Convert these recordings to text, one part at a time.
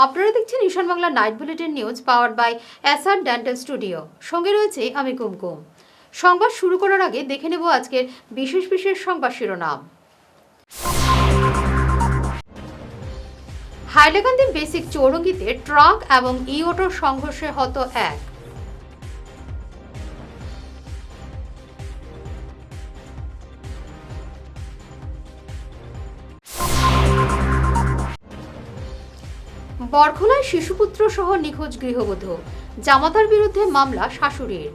আপনারা দেখছেন Ishan Bangla night bulletin news powered by SR dental studio. সঙ্গে রয়েছে আমি কুমকুম। সংবাদ শুরু করার আগে দেখে নেব আজকের বিশেষ বিশেষ সংবাদ শিরোনাম। হাইলাকান্দি বেসিক চৌরঙ্গিতে ট্রাক এবং ই-অটোর সংঘর্ষে হত এক। বরখোলায় শিশুপুত্র সহ নিখোঁজ গৃহবধূ, জামাতার বিরুদ্ধে মামলা শাশুড়ির।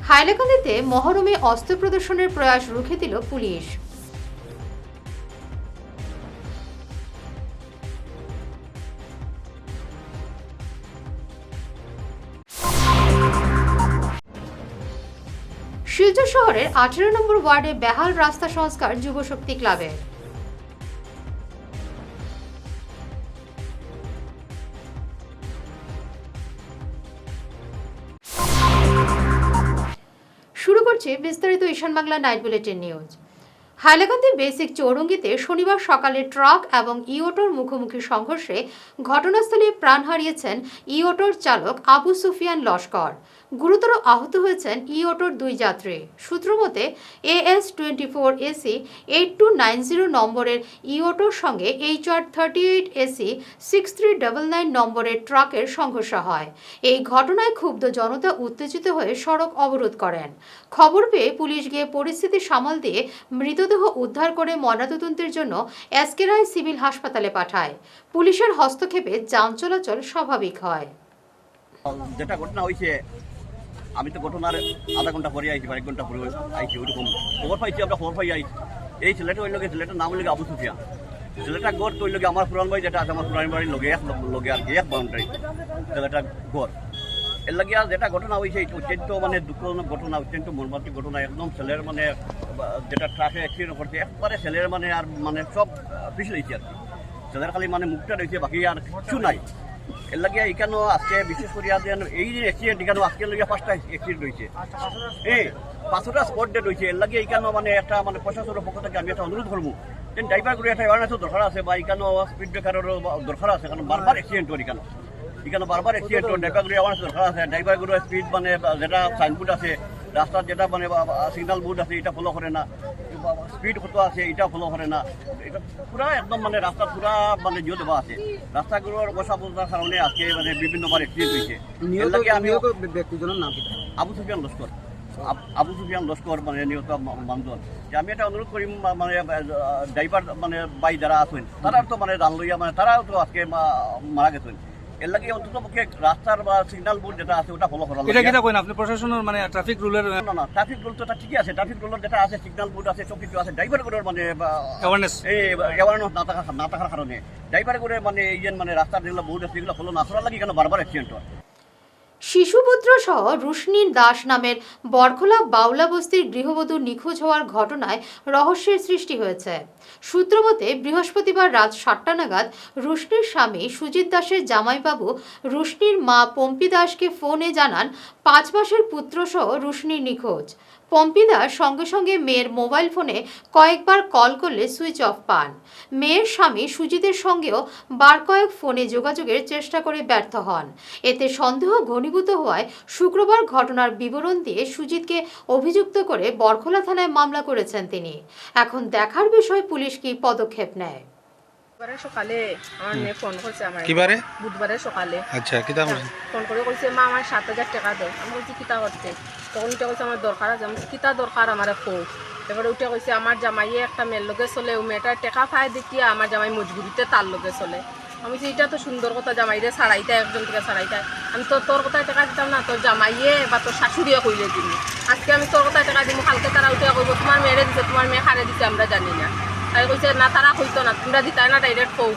হাইলাকান্দিতে মহরমে অস্ত্র প্রদর্শনের প্রয়াস রুখে দিল পুলিশ। শিলচর শহরের 18 নম্বর ওয়ার্ডে বেহাল রাস্তা সংস্কার যুবশক্তি ক্লাবের। শুরু করছে বিস্তারিত Ishan Bangla night bulletin news. Hailakandi basic চৌরঙ্গিতে শনিবার সকালে ট্রাক এবং ই-অটোর মুখোমুখি সংঘর্ষে ঘটনাস্থলে প্রাণ হারিয়েছেন ই-অটোর চালক আবু সুফিয়ান লস্কর। গুরুতর আহত হয়েছেন ই-অটোর দুই যাত্রী। সূত্র মতে AS24 AC 8290 নম্বরের ই-অটোর সঙ্গে HR38 AC 6399 নম্বরের ট্রাকের সংঘর্ষ হয়। এই ঘটনায় ক্ষুব্ধ জনতা উত্তেজিত হয়ে সড়ক অবরোধ করেন। খবর পেয়ে পুলিশ গিয়ে পরিস্থিতি সামাল দিয়ে মৃতদেহ উদ্ধার করে ময়নাতদন্তের জন্য এসকেরায় সিভিল হাসপাতালে পাঠায়। পুলিশের হস্তক্ষেপে যান চলাচল স্বাভাবিক হয়। যেটা ঘটনা হয়েছে, আমি তো ঘটনার আধা ঘন্টা পরে আইছি, 1 ঘন্টা পরে আইছি। ওইরকম খবর পাইছি, আমরা খবর পাই আইছি। এই ছেলেটা হইল, ছেলেটার নাম হইল আবু সুফিয়ান। ছেলেটা গড় তো হইল আমার পুরান বাড়ি যেটা আছে, আমার পুরান বাড়ির লগে আর কি এক বাউন্ডারি ছেলেটা গড়। এর লাগে আর যেটা ঘটনা হয়েছে অত্যন্ত মানে দুঃখজনক ঘটনা, অত্যন্ত মর্মান্তিক ঘটনা। একদম ছেলের মানে যেটা ট্রাকে অ্যাক্সিডেন্ট করছে, একবারে ছেলের মানে আর মানে সব পিছলেছে আর কি। ছেলের খালি মানে মুখটা রয়েছে, বাকি আর কিছু নাই। এর লাগে এখানেও আজকে বিশেষ করে এই যে অ্যাক্সিডেন্ট, এখানে আজকে লগে 5টা অ্যাক্সিডেন্ট রয়েছে, 5টা স্পট ডেট রয়েছে। এর লাগে এখানেও মানে একটা মানে প্রশাসনের পক্ষ থেকে আমি একটা অনুরোধ করবো, যেন ড্রাইভার করে একটা অ্যাওয়ারনেসও দরকার আছে, বা এখানেও স্পিড ব্রেকারেরও দরকার আছে। কারণ বারবার অ্যাক্সিডেন্ট হয় এখানে বারবার অ্যাক্সিডেন্ট হয়। ড্রাইভার করে অ্যাওয়ারনেস দরকার আছে। ড্রাইভার করে স্পিড মানে যেটা সাইনবোর্ড আছে, রাস্তার যেটা মানে সিগন্যাল বোর্ড আছে, এটা ফলো করে না। স্পিড কত আছে এটা ফলো করে না। এটা পুরা একদম মানে রাস্তা পুরা মানে জিও দেওয়া আছে। রাস্তাগুলোর অসাবধানতার কারণে আজকে মানে বিভিন্নবার অ্যাক্সিডেন্ট হয়েছে। আমি ব্যক্তিজনের নাম আবু সুফিয়ান লস্কর। আবু সুফিয়ান লস্কর মানে নিহত মানুষজন। আমি এটা অনুরোধ করি, মানে ড্রাইভার মানে বাই যারা আছেন তারা তো মানে জান লইয়া মানে তারাও তো আজকে মারা গেছেন। এর লাগে অন্তত পক্ষে রাস্তার বা সিগন্যাল বোর্ড যেটা আছে ওটা ফলো করা লাগে। এটা কিটা কইন আপনি প্রশাসনের মানে ট্রাফিক রুলের? না, ট্রাফিক রুল তো ঠিকই আছে। ট্রাফিক রুলের যেটা আছে, সিগন্যাল বোর্ড আছে, সব কিছু আছে। ড্রাইভার করে মানে অ্যাওয়ারনেস না থাকার কারণে ড্রাইভার করে মানে এই যে মানে রাস্তার যেগুলো বোর্ড আছে এগুলো ফলো না করার লাগে কেন বারবার অ্যাক্সিডেন্ট হয়। শিশুপুত্র সহ রুশনীর দাস নামের বরখোলা বাউলা বস্তির গৃহবধূ নিখোঁজ হওয়ার ঘটনায় রহস্যের সৃষ্টি হয়েছে। সূত্রমতে বৃহস্পতিবার রাত 7টা নাগাদ রুশনীর স্বামী সুজিত দাসের জামাইবাবু রুশনীর মা পম্পি দাসকে ফোনে জানান 5 মাসের পুত্র সহ রুশনীর নিখোঁজ। পম্পি দাস সঙ্গে সঙ্গে মেয়ের মোবাইল ফোনে কয়েকবার কল করলে সুইচ অফ পান। মেয়ের স্বামী সুজিতের সঙ্গেও বার কয়েক ফোনে যোগাযোগের চেষ্টা করে ব্যর্থ হন। এতে সন্দেহ ঘনীভূত হওয়ায় শুক্রবার ঘটনার বিবরণ দিয়ে সুজিতকে অভিযুক্ত করে বরখোলা থানায় মামলা করেছেন তিনি। এখন দেখার বিষয় পুলিশ কি পদক্ষেপ নেয়। বুধবারে সকালে আমার মেয়ে ফোন করছে, আমার কিবারে বুধবারে সকালে। আচ্ছা, কিতা ফোন করে কইছে মা আমার 7,000 টাকা দাও। আমি বলছি কিতা করতে? তখন উঠে কইছে আমার দরকার আছে। আমি কিতা দরকার আমার ফোন? এবারে উঠে কইছে আমার জামাইয়ে একটা মেয়ের লগে চলে, ও মেয়েটার টাকা পায় দেখিয়া আমার জামাই মজবুরিতে তার লগে চলে। আমি বলছি এটা তো সুন্দর কথা, জামাইরে ছাড়াইতে একজন থেকে ছাড়াইতে। আমি তো তোর কথায় টাকা দিতাম না, তোর জামাইয়ে বা তোর শাশুড়িয়ে কইলে দিবি। আজকে আমি তোর কথায় টাকা দিব, কালকে তারা উঠে কইব তোমার মেয়েরে দিছে, তোমার মেয়ে হারে দিছে, আমরা জানি না। তাই কইছে না, তারা কইতো না, তোমরা দিতাই না, ডাইরেক্ট কৌ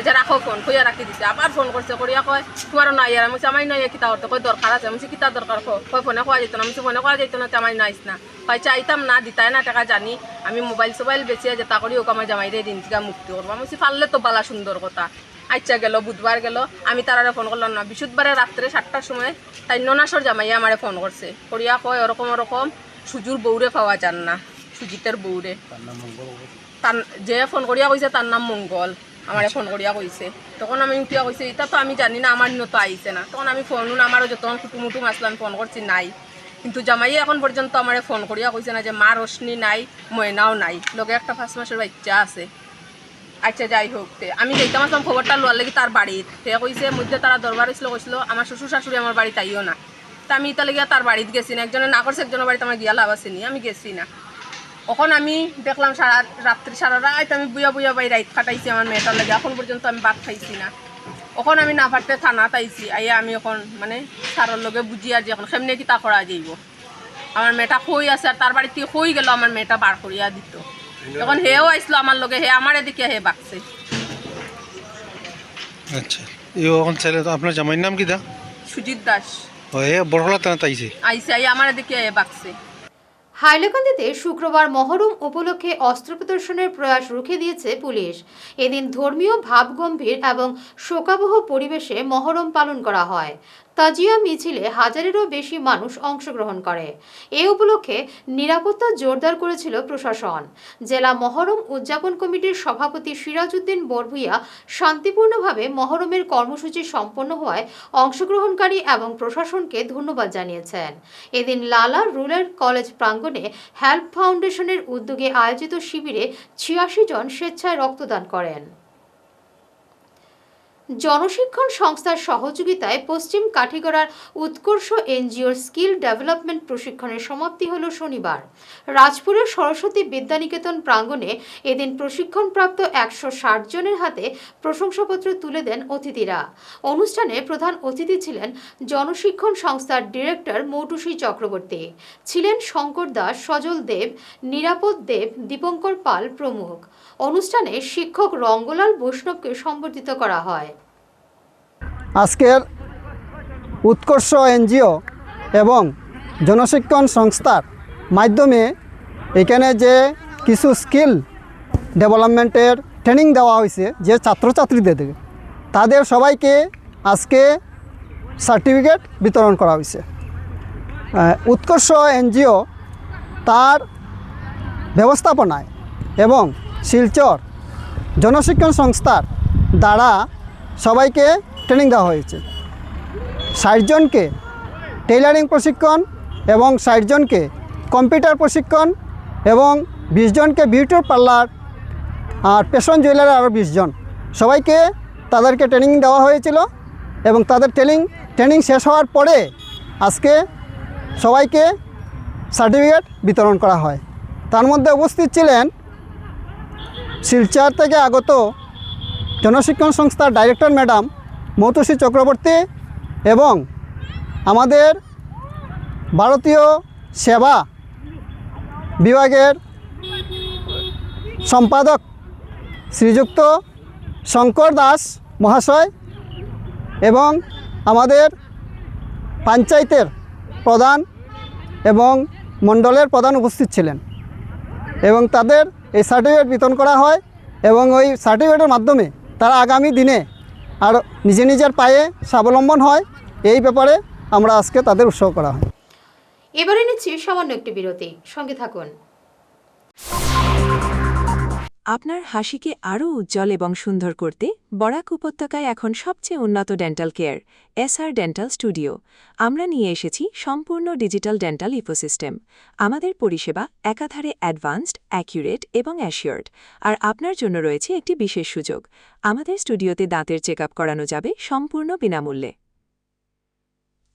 যে রাখো ফোন, কইয়া রাখি দিছে। আবার ফোন করছে, করিয়া কয় তোমার নাই। আর আমি আমার নয় কিতা করতে, কই দরকার আছে। আমি কিতা দরকার কয় ফোনে কোয়া যেত না। আমি ফোনে কোয়া যেত না, আমার নাইস না। কয় চাইতাম না, দিতাই না টাকা, জানি আমি মোবাইল সোবাইল বেচিয়ে যেটা করি ওকে আমার জামাইরে দিন থেকে মুক্তি করবো। আমি পারলে তো বালা সুন্দর কথা। আচ্ছা গেল বুধবার গেল, আমি তারারে ফোন করলাম না। বৃহস্পতিবারে রাত্রে 7টার সময় তাই ননাসর জামাইয়া আমারে ফোন করছে, করিয়া কয় ওরকম ওরকম সুজুর বউরে পাওয়া যান না, সুজিতের বউরে। তার যে ফোন করিয়া কইছে তার নাম মঙ্গল, আমারে ফোন করিয়া কইছে। তখন আমি উঠিয়া কইছে এটা তো আমি জানি না, আমার নত আইছে না। তখন আমি ফোন আমারও যতক্ষণ কুটুমুটুম আসলাম ফোন করছি নাই, কিন্তু জামাইয়ে এখন পর্যন্ত আমারে ফোন করিয়া কইছে না যে মা রোশনি নাই, ময়নাও নাই, লগে একটা 5 মাসের বাচ্চা আছে। আচ্ছা যাই হোক, আমি যেতাম আসলাম খবরটা লোয়ার লাগি তার বাড়িত, সে কইছে মধ্যে তারা দরবার ছিল, কইছিল আমার শ্বশুর শাশুড়ি আমার বাড়িতে আইও না। তা আমি ইতা লেগে তার বাড়িতে গেছি না, একজনে না করছে একজনের বাড়িতে আমার গিয়া লাভ আসেনি, আমি গেছি না। এখন আমি দেখলাম সারা রাত আমি বুয়া বুয়া বাই রাইত খাটাইছি আমার মেয়েটার লাগে, এখন পর্যন্ত আমি ভাত খাইছি না। এখন আমি না পারতে থানা তাইছি, আইয়া আমি এখন মানে সারার লগে বুঝি আর যে এখন সেমনি কি তা করা যাইব। আমার মেয়েটা কই আছে আর তার বাড়িতে কই গেল আমার মেয়েটা বার করিয়া দিত। এখন হেও আইসলো আমার লগে, হে আমার এদিকে হে বাকছে। আচ্ছা এখন ছেলে তো আপনার জামাইয়ের নাম কি দা? সুজিত দাস। ও এ বড়লা তানা তাইছে আইসে আই আমার এদিকে হে বাকছে। হাইলাকান্দিতে শুক্রবার মহরম উপলক্ষে অস্ত্র প্রদর্শনের প্রয়াস রুখে দিয়েছে পুলিশ। এদিন ধর্মীয় ভাবগম্ভীর এবং শোকাবহ পরিবেশে মহরম পালন করা হয়। তাজিয়া মিছিলে হাজারেরও বেশি মানুষ অংশগ্রহণ করে। এ উপলক্ষে নিরাপত্তা জোরদার করেছিল প্রশাসন। জেলা মহরম উদযাপন কমিটির সভাপতি সিরাজউদ্দিন বরভুইয়া শান্তিপূর্ণভাবে মহরমের কর্মসূচি সম্পন্ন হওয়ায় অংশগ্রহণকারী এবং প্রশাসনকে ধন্যবাদ জানিয়েছেন। এদিন লালা রুরাল কলেজ প্রাঙ্গণে হেল্প ফাউন্ডেশনের উদ্যোগে আয়োজিত শিবিরে ৮৬ জন স্বেচ্ছায় রক্তদান করেন। জনশিক্ষণ সংস্থার সহযোগিতায় পশ্চিম কাঠিগড়ার উৎকর্ষ এনজিওর স্কিল ডেভেলপমেন্ট প্রশিক্ষণের সমাপ্তি হল শনিবার। রাজপুরের সরস্বতী বিদ্যানিকেতন প্রাঙ্গণে এদিন প্রশিক্ষণপ্রাপ্ত ১৬০ জনের হাতে প্রশংসাপত্র তুলে দেন অতিথিরা। অনুষ্ঠানে প্রধান অতিথি ছিলেন জনশিক্ষণ সংস্থার ডিরেক্টর মৌটুসী চক্রবর্তী, ছিলেন শঙ্কর দাস, সজল দেব, নিরাপদ দেব, দীপঙ্কর পাল প্রমুখ। অনুষ্ঠানে শিক্ষক রঙ্গলাল বৈষ্ণবকে সম্বর্ধিত করা হয়। আজকের উৎকর্ষ এনজিও এবং জনশিক্ষণ সংস্থার মাধ্যমে এখানে যে কিছু স্কিল ডেভেলপমেন্টের ট্রেনিং দেওয়া হয়েছে যে ছাত্রছাত্রীদের তাদের সবাইকে আজকে সার্টিফিকেট বিতরণ করা হয়েছে। উৎকর্ষ এনজিও তার ব্যবস্থাপনায় এবং শিলচর জনশিক্ষণ সংস্থার দ্বারা সবাইকে ট্রেনিং দেওয়া হয়েছে। ৬০ জনকে টেইলারিং প্রশিক্ষণ এবং ৬০ জনকে কম্পিউটার প্রশিক্ষণ এবং ২০ জনকে বিউটি পার্লার আর ফ্যাশন জুয়েলারি আরও ২০ জন সবাইকে তাদেরকে ট্রেনিং দেওয়া হয়েছিল এবং তাদের ট্রেনিং শেষ হওয়ার পরে আজকে সবাইকে সার্টিফিকেট বিতরণ করা হয়। তার মধ্যে উপস্থিত ছিলেন শিলচর থেকে আগত জনশিক্ষণ সংস্থার ডাইরেক্টর ম্যাডাম মৌটুসী চক্রবর্তী এবং আমাদের ভারতীয় সেবা বিভাগের সম্পাদক শ্রীযুক্ত শঙ্কর দাস মহাশয় এবং আমাদের পঞ্চায়েতের প্রধান এবং মণ্ডলের প্রধান উপস্থিত ছিলেন এবং তাদের এই সার্টিফিকেট বিতরণ করা হয় এবং ওই সার্টিফিকেটের মাধ্যমে তারা আগামী দিনে আর নিজের পায়ে স্বাবলম্বন হয়, এই ব্যাপারে আমরা আজকে তাদের উৎসাহ করা হয়। এবারে নিচ্ছি সামান্য একটি বিরতি, সঙ্গে থাকুন। আপনার হাসিকে আরও উজ্জ্বল এবং সুন্দর করতে বরাক উপত্যকায় এখন সবচেয়ে উন্নত dental care SR dental studio. আমরা নিয়ে এসেছি সম্পূর্ণ ডিজিটাল ডেন্টাল ইকোসিস্টেম। আমাদের পরিষেবা একাধারে অ্যাডভান্সড, অ্যাকিউরেট এবং অ্যাসিওর্ড। আর আপনার জন্য রয়েছে একটি বিশেষ সুযোগ। আমাদের স্টুডিওতে দাঁতের চেকআপ করানো যাবে সম্পূর্ণ বিনামূল্যে।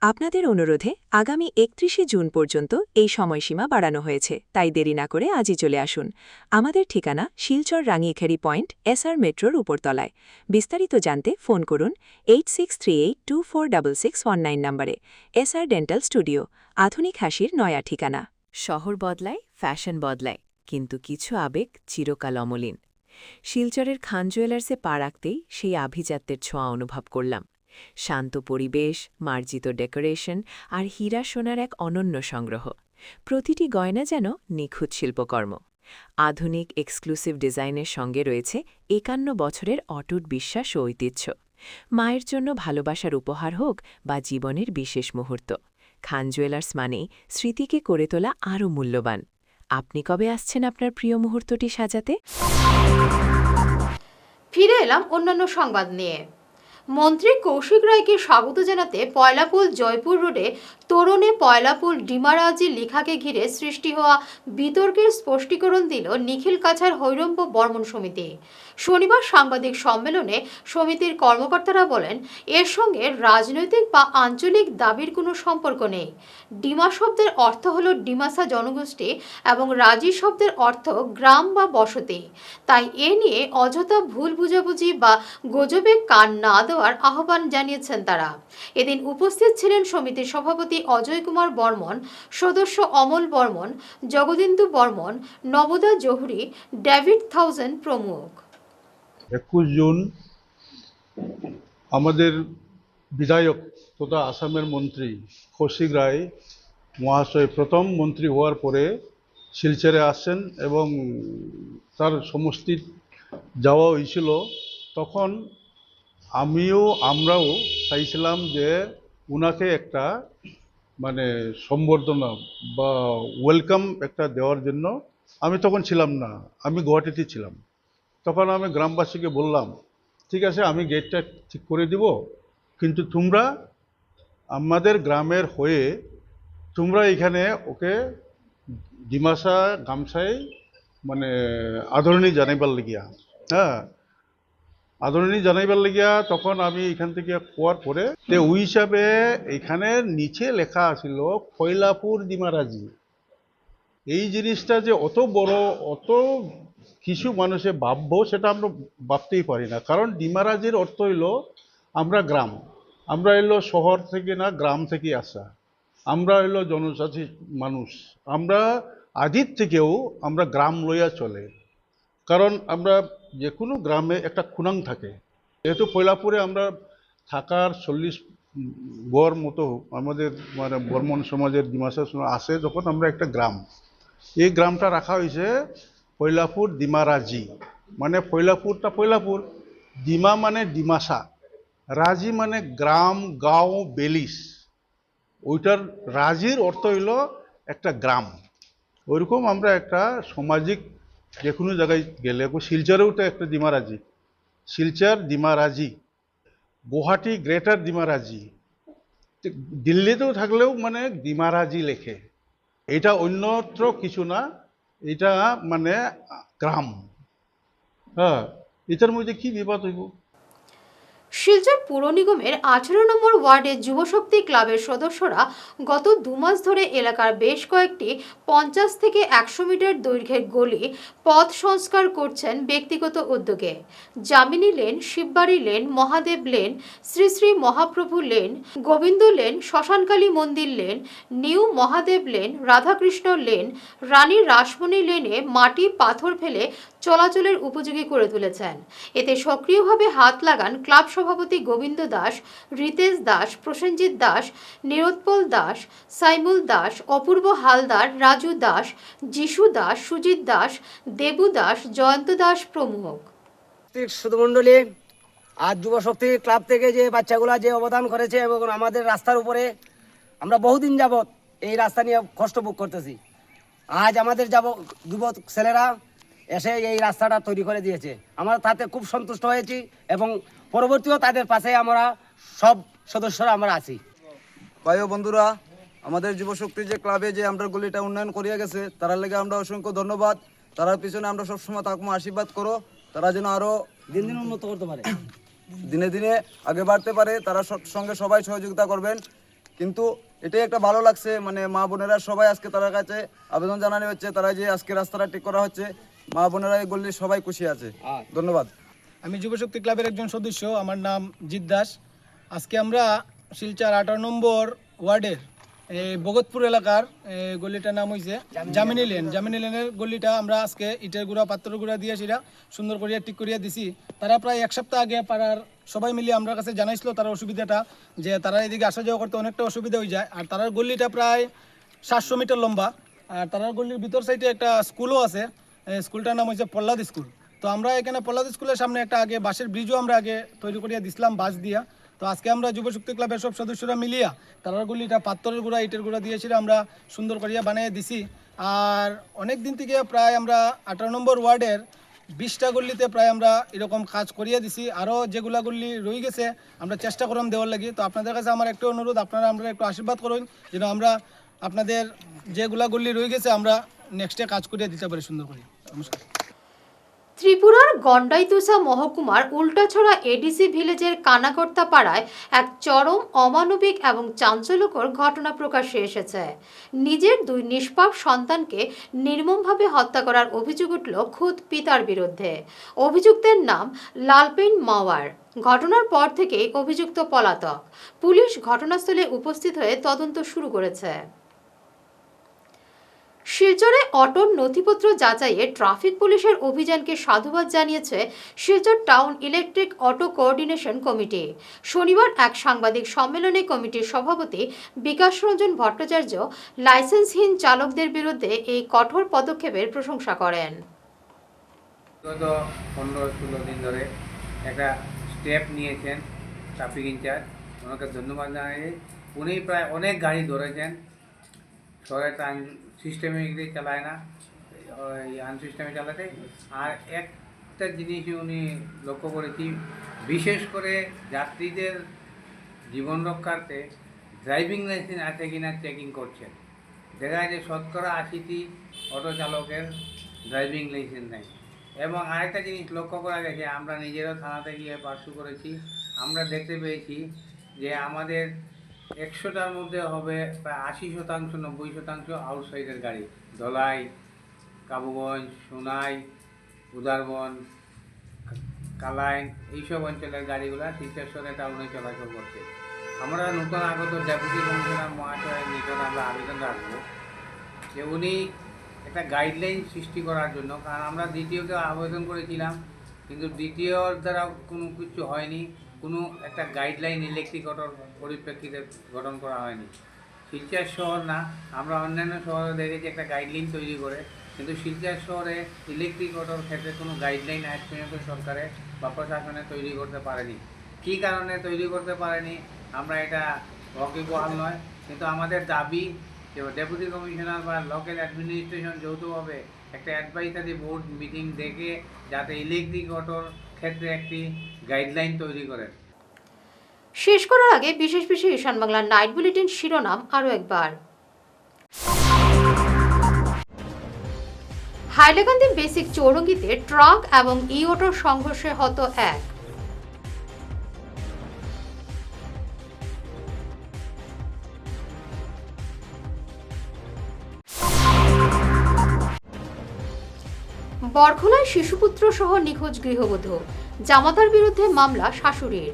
আপনাদের অনুরোধে আগামী ৩১শে জুন পর্যন্ত এই সময়সীমা বাড়ানো হয়েছে, তাই দেরি না করে আজই চলে আসুন। আমাদের ঠিকানা শিলচর রাঙিয়েখারি পয়েন্ট, এসআর মেট্রোর উপরতলায়। বিস্তারিত জানতে ফোন করুন 8638246619 নম্বরে। এসআর ডেন্টাল স্টুডিও, আধুনিক হাসির নয়া ঠিকানা। শহর বদলায়, ফ্যাশন বদলায়, কিন্তু কিছু আবেগ চিরকাল অমলিন। শিলচরের খান জুয়েলার্সে পা রাখতেই সেই আভিজাত্যের ছোঁয়া অনুভব করলাম। শান্ত পরিবেশ, মার্জিত ডেকোরেশন আর হীরা সোনার এক অনন্য সংগ্রহ। প্রতিটি গয়না যেন নিখুঁত শিল্পকর্ম। আধুনিক এক্সক্লুসিভ ডিজাইনের সঙ্গে রয়েছে 51 বছরের অটুট বিশ্বাস ও ঐতিহ্য। মায়ের জন্য ভালোবাসার উপহার হোক বা জীবনের বিশেষ মুহূর্ত, খান জুয়েলার্স মানেই স্মৃতিকে করে তোলা আরও মূল্যবান। আপনি কবে আসছেন আপনার প্রিয় মুহূর্তটি সাজাতে? ফিরে এলাম অন্যান্য সংবাদ নিয়ে। মন্ত্রী কৌশিক রায়কে স্বাগত জানাতে পয়লাপুল জয়পুর রোডে তোরণে পয়লাপুল ডিমারাজি লেখাকে ঘিরে সৃষ্টি হওয়া বিতর্কের স্পষ্টীকরণ দিল নিখিল কাছাড় হৈরম্ব বর্মন সমিতি। শনিবার সাংবাদিক সম্মেলনে সমিতির কর্মকর্তারা বলেন, এর সঙ্গে রাজনৈতিক বা আঞ্চলিক দাবির কোনো সম্পর্ক নেই। ডিমা শব্দের অর্থ হল ডিমাসা জনগোষ্ঠী এবং রাজি শব্দের অর্থ গ্রাম বা বসতি। তাই এ নিয়ে অযথা ভুল বুঝাবুঝি বা গুজবে কান না দেওয়ার আহ্বান জানিয়েছেন তারা। এদিন উপস্থিত ছিলেন সমিতির সভাপতি অজয় কুমার বর্মন, সদস্য অমল বর্মন, জগদিন্দু বর্মন, নবদা জহুরি, ডেভিড থাউজেন্ড প্রমুখ। 21 জুন আমাদের বিধায়ক তথা আসামের মন্ত্রী কৌশিক রায় মহাশয় প্রথম মন্ত্রী হওয়ার পরে শিলচরে আসছেন এবং তার সমষ্টিত যাওয়া হয়েছিল। তখন আমরাও চাইছিলাম যে উনাকে একটা মানে সম্বর্ধনা বা ওয়েলকাম একটা দেওয়ার জন্য। আমি তখন ছিলাম না, আমি গুয়াহাটিতে ছিলাম। তখন আমি গ্রামবাসীকে বললাম, ঠিক আছে আমি গেটটা ঠিক করে দিব, কিন্তু তোমরা আমাদের গ্রামের হয়ে তোমরা এখানে ওকে ডিমাসা গামছায় মানে আদরণী জানাইবার লাগিয়া, হ্যাঁ আদরণী জানাইবার লাগিয়া। তখন আমি এখান থেকে কোয়ার পরে ওই হিসাবে এখানে নিচে লেখা আছিল ফয়লাপুর ডিমারাজি। এই জিনিসটা যে অত বড়, অত কিছু মানুষে ভাববো সেটা আমরা ভাবতেই পারি না। কারণ ডিমারাজির অর্থ হইল আমরা গ্রাম, আমরা এলো শহর থেকে না, গ্রাম থেকে আসা, আমরা হইলো জনজাতি মানুষ। আমরা আদির থেকেও আমরা গ্রাম লইয়া চলে, কারণ আমরা যে কোনো গ্রামে একটা খুনাং থাকে। যেহেতু ফয়লাপুরে আমরা থাকার 40 গড় মতো আমাদের মানে বর্মন সমাজের ডিমাসা আছে, যখন আমরা একটা গ্রাম, এই গ্রামটা রাখা হয়েছে ফয়লাপুর ডিমারাজি। মানে ফয়লাপুরটা ফয়লাপুর, ডিমা মানে ডিমাসা, রাজি মানে গ্রাম, গাঁও, বেলিস। ওইটার রাজির অর্থ হইল একটা গ্রাম। ওইরকম আমরা একটা সামাজিক যে কোনো জায়গায় গেলে, শিলচরেও তো একটা ডিমারাজি, শিলচর ডিমারাজি, গুয়াহাটি গ্রেটার ডিমারাজি, দিল্লিতেও থাকলেও মানে ডিমারাজি লেখে। এটা অন্যত্র কিছু না, এটা মানে গ্রাম। হ্যাঁ, এটার মধ্যে কি বিবাদ হইব? শিলচর পুর নিগমের 18 নম্বর ওয়ার্ডের যুবশক্তি ক্লাবের সদস্যরা গত 2 মাস ধরে এলাকার বেশ কয়েকটি 50 থেকে 100 মিটার দৈর্ঘ্যের গলি পথ সংস্কার করছেন ব্যক্তিগত উদ্যোগে। Jamini lane, Shivbari lane, Mahadev lane, Shri Shri Mahaprabhu lane, Gobinda lane, Shmashankali Mandir lane, new Mahadev lane, Radhakrishna lane, Rani Rashmoni লেনে মাটি পাথর ফেলে চলাচলের উপযোগী করে তুলেছেন। এতে সক্রিয়ভাবে হাত লাগান ক্লাব সভাপতি গোবিন্দ দাস, রিতেশ দাস, প্রসেনজিৎ দাস, নিরোৎপল দাস, সাইমুল দাস, অপূর্ব হালদার, রাজু দাস, যিশু দাস, সুজিত দাস, দেবু দাস, জয়ন্ত দাস প্রমুখ। সুধমণ্ডলী, আজ যুবশক্তি ক্লাব থেকে যে বাচ্চাগুলা যে অবদান করেছে এবং আমাদের রাস্তার উপরে আমরা বহুদিন যাবৎ এই রাস্তা নিয়ে কষ্ট ভোগ করতেছি। আজ আমাদের যুবক ছেলেরা এসে এই রাস্তাটা তৈরি করে দিয়েছে, আমরা তাতে খুব সন্তুষ্ট হয়েছি এবং পরবর্তীও তাদের পাশে আমরা সব সদস্যরা আমরা আছি। ভাই ও বন্ধুরা, আমাদের যুবশক্তি যে ক্লাবে যে আমরা গলিটা উন্নয়ন করিয়া গেছে, তার লেগে আমরা অসংখ্য ধন্যবাদ। তার পিছনে আমরা সবসময় তাকে আশীর্বাদ করো, তারা যেন আরো দিন দিন উন্নত করতে পারে, দিনে দিনে আগে বাড়তে পারে। তারা সঙ্গে সবাই সহযোগিতা করবেন। কিন্তু এটাই একটা ভালো লাগছে, মানে মা বোনেরা সবাই আজকে তার কাছে আবেদন জানানো হচ্ছে, তারা যে আজকে রাস্তাটা ঠিক করা হচ্ছে, মা বোনেরা এই গল্লির সবাই খুশি আছে। ধন্যবাদ। আমি যুবশক্তি ক্লাবের একজন সদস্য, আমার নাম জিৎ দাস। আজকে আমরা শিলচর 18 নম্বর ওয়ার্ডের ভগতপুর এলাকার গলিটার নাম হয়েছে জামিনী লেন। জামিনী লেনের গলিটা আমরা আজকে ইটের গুঁড়া, পাথরের গুঁড়া দিয়ে সেটা সুন্দর করিয়া ঠিক করিয়া দিছি। তারা প্রায় 1 সপ্তাহ আগে পাড়ার সবাই মিলে আমরা কাছে জানাইছিল তার অসুবিধাটা, যে তারা এদিকে আসা যাওয়া করতে অনেকটা অসুবিধা হয়ে যায়। আর তার গলিটা প্রায় 700 মিটার লম্বা, আর তার গলির ভিতর সাইডে একটা স্কুলও আছে। স্কুলটার নাম হচ্ছে পল্লাদ স্কুল। তো আমরা এখানে পল্লাদ স্কুলের সামনে একটা আগে বাঁশের ব্রিজও আমরা আগে তৈরি করিয়া দিছিলাম বাঁশ দিয়া। তো আজকে আমরা যুবশক্তি ক্লাবের সব সদস্যরা মিলিয়া তারাগুলিটা পাথরের গুঁড়া ইটের গুঁড়া দিয়েছিল আমরা সুন্দর করিয়া বানিয়ে দিছি। আর অনেক দিন থেকে প্রায় আমরা 18 নম্বর ওয়ার্ডের 20টা গল্লিতে প্রায় আমরা এরকম কাজ করিয়ে দিছি। আরও যেগুলা গল্লি রয়ে গেছে আমরা চেষ্টা করলাম দেওয়ার লাগি। তো আপনাদের কাছে আমার একটা অনুরোধ, আপনারা আমরা একটু আশীর্বাদ করুন যেন আমরা আপনাদের যেগুলা গল্লি রয়ে গেছে আমরা নেক্সটে কাজ করিয়ে দিতে পারি সুন্দর করে। নমস্কার। ত্রিপুরার গন্ডাইতুসা মহকুমার উল্টাছড়া এডিসি ভিলেজের কানাকর্তা পাড়ায় এক চরম অমানবিক এবং চাঞ্চল্যকর ঘটনা প্রকাশ্যে এসেছে। নিজের 2 নিষ্পাপ সন্তানকে নির্মমভাবে হত্যা করার অভিযোগ উঠল খুদ পিতার বিরুদ্ধে। অভিযুক্তের নাম লালপেন মাওয়ার। ঘটনার পর থেকেই অভিযুক্ত পলাতক। পুলিশ ঘটনাস্থলে উপস্থিত হয়ে তদন্ত শুরু করেছে। শিলচরে অটোর নথিপত্র যাচাইয়ে ট্রাফিক পুলিশের অভিযানকে সাধুবাদ জানিয়েছে Silchar town electric auto coordination committee. শনিবার এক সাংবাদিক সম্মেলনে কমিটির সভাপতি বিকাশ রঞ্জন ভট্টাচার্য লাইসেন্সহীন চালকদের বিরুদ্ধে এই কঠোর পদক্ষেপের প্রশংসা করেন। গত 15-16 দিন ধরে একটা স্টেপ নিয়েছেন ট্রাফিক ইনচার্জ, ওনাকে ধন্যবাদ জানাই। উনি প্রায় অনেক গাড়ি ধরেছেন, শহরে সিস্টেমিকলি চালায় না, ওই আনসিস্টেমে চালাতে। আর একটা জিনিস উনি লক্ষ্য করেছি, বিশেষ করে যাত্রীদের জীবন রক্ষার্থে ড্রাইভিং লাইসেন্স আছে কিনা চেকিং করছেন। দেখা যায় যে 80% অটো চালকের ড্রাইভিং লাইসেন্স নেই। এবং আরেকটা জিনিস লক্ষ্য করা গেছে, আমরা নিজেরাও থানাতে গিয়ে পার্সু করেছি, আমরা দেখতে পেয়েছি যে আমাদের 100টার মধ্যে হবে প্রায় 80%, 90% আউটসাইডের গাড়ি। ধলাই, কাবুগঞ্জ, সোনাই, উদারবন, কালাইন এইসব অঞ্চলের গাড়িগুলো শিলচর টাউনে চলাচল করছে। আমরা নতুন আগত ডেপুটি কমিশনার মহাশয়ের নিকট আমরা আবেদন রাখবো যে উনি একটা গাইডলাইন সৃষ্টি করার জন্য, কারণ আমরা দ্বিতীয়কে আবেদন করেছিলাম কিন্তু দ্বিতীয়র দ্বারা কোনো কিছু হয়নি, কোনো একটা গাইডলাইন ইলেকট্রিক অটোর পরিপ্রেক্ষিতে গঠন করা হয়নি। শিলচর শহর না, আমরা অন্যান্য শহরে দেখেছি একটা গাইডলাইন তৈরি করে, কিন্তু শিলচর শহরে ইলেকট্রিক অটোর ক্ষেত্রে কোনো গাইডলাইন আজ পর্যন্ত সরকারে বা প্রশাসনে তৈরি করতে পারেনি। কী কারণে তৈরি করতে পারেনি আমরা এটা ওয়াকিবহাল নয়, কিন্তু আমাদের দাবি যে ডেপুটি কমিশনার বা লোকাল অ্যাডমিনিস্ট্রেশন যৌথভাবে একটা অ্যাডভাইসারি বোর্ড মিটিং ডেকে যাতে ইলেকট্রিক অটোর ক্ষেত্রে একটি গাইডলাইন তৈরি করেন। শেষ করার আগে বিশেষ ঈশান বাংলা নাইট বুলেটিন শিরোনাম আরও একবার। হাইলাকান্দি বেসিক চৌরঙ্গিতে ট্রাক এবং ই অটোর সংঘর্ষে হত 1। বরখোলায় শিশুপুত্র সহ নিখোঁজ গৃহবধূ, জামাতার বিরুদ্ধে মামলা শাশুড়ির।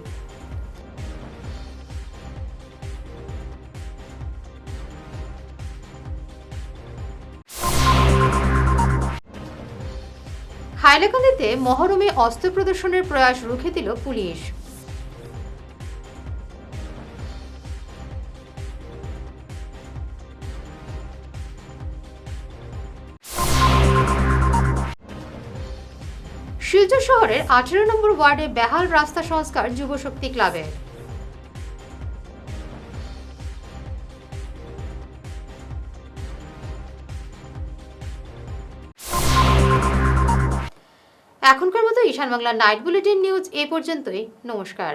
হাইলাকান্দিতে মহরমে অস্ত্র প্রদর্শনের প্রয়াস রুখে দিল পুলিশ। শিলচর শহরের 18 নম্বর ওয়ার্ডে বেহাল রাস্তা সংস্কার যুবশক্তি ক্লাবের। এখনকার মতো ঈশান বাংলা নাইট বুলেটিন নিউজ এ পর্যন্তই। নমস্কার।